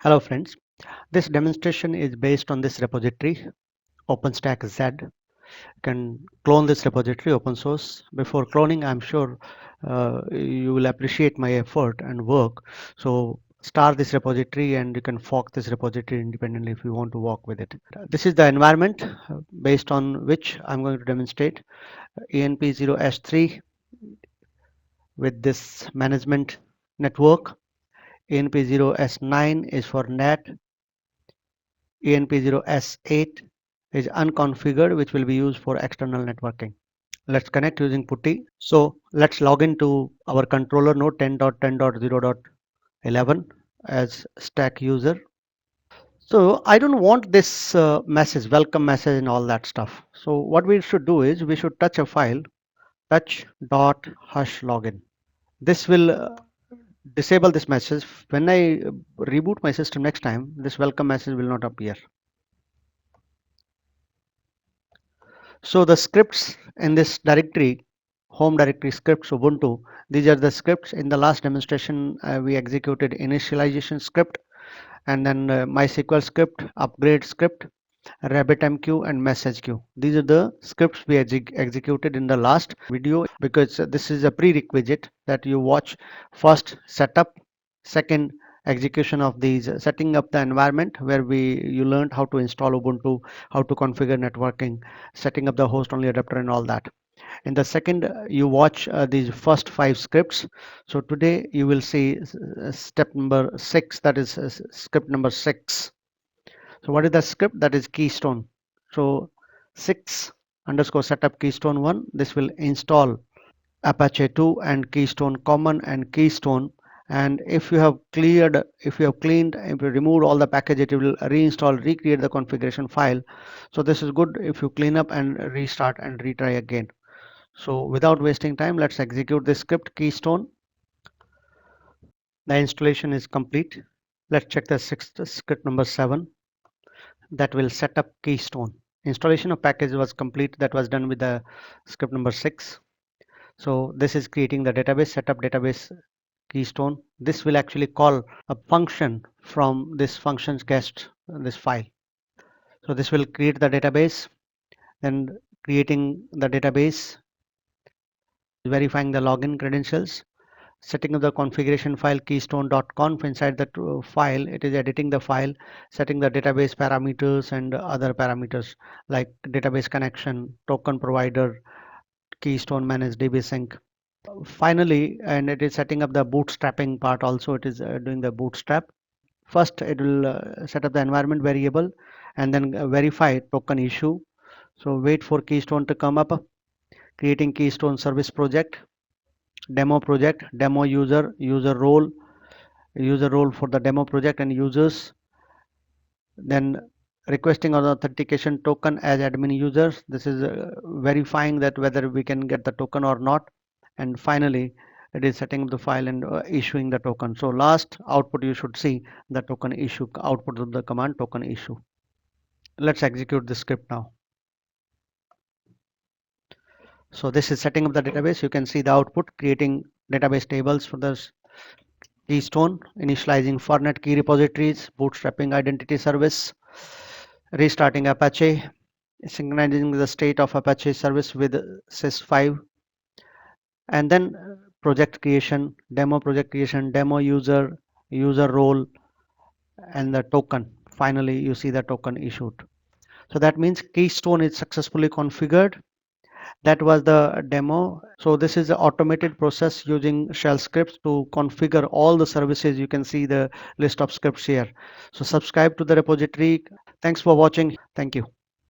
Hello friends, this demonstration is based on this repository OpenStack Z. You can clone this repository open source. Before cloning, I'm sure you will appreciate my effort and work. So start this repository and you can fork this repository independently if you want to work with it. This is the environment based on which I'm going to demonstrate ENP0S3 with this management network. ENP0S9 is for NAT. ENP0S8 is unconfigured, which will be used for external networking. Let's connect using PuTTY. So let's log into our controller node 10.10.0.11 as stack user. So I don't want this message, welcome message and all that stuff. So what we should do is we should touch a file, touch.hush login. This will disable this message. When I reboot my system next time, this welcome message will not appear. So the scripts in this directory, home directory scripts Ubuntu, these are the scripts. In the last demonstration, we executed initialization script and then MySQL script, upgrade script, RabbitMQ and message queue. These are the scripts we executed in the last video because this is a prerequisite that you watch first setup, second execution of these, setting up the environment where you learned how to install Ubuntu, how to configure networking, setting up the host only adapter and all that. In the second, you watch these first 5 scripts. So today you will see step number 6, that is script number 6. So what is the script? That is Keystone. So 6 underscore setup Keystone 1. This will install Apache 2 and Keystone Common and Keystone. And if you have cleaned, if you removed all the package, it will reinstall, recreate the configuration file. So this is good if you clean up and restart and retry again. So without wasting time, let's execute this script Keystone. The installation is complete. Let's check the script number 7 that will set up Keystone. Installation of package was complete. That was done with the script number 6. So this is creating the database, setup database Keystone. This will actually call a function from this functions guest, this file. So this will create the database, then creating the database, verifying the login credentials, setting up the configuration file keystone.conf. Inside that file, it is editing the file, setting the database parameters and other parameters like database connection, token provider, Keystone manage DB sync. Finally, and it is setting up the bootstrapping part also. It is doing the bootstrap. First, it will set up the environment variable and then verify token issue. So wait for Keystone to come up, creating Keystone service project, demo project, demo user, user role for the demo project and users, then requesting an authentication token as admin users. This is verifying that whether we can get the token or not, and finally it is setting up the file and issuing the token. So last output you should see the token issue, output of the command token issue. Let's execute the script now. So this is setting up the database. You can see the output, creating database tables for the Keystone, initializing fornet key repositories, bootstrapping identity service, restarting Apache, synchronizing the state of Apache service with sys5, and then project creation, demo user, user role, and the token. Finally, you see the token issued. So that means Keystone is successfully configured. That was the demo. So this is an automated process using shell scripts to configure all the services. You can see the list of scripts here. So subscribe to the repository. Thanks for watching. Thank you.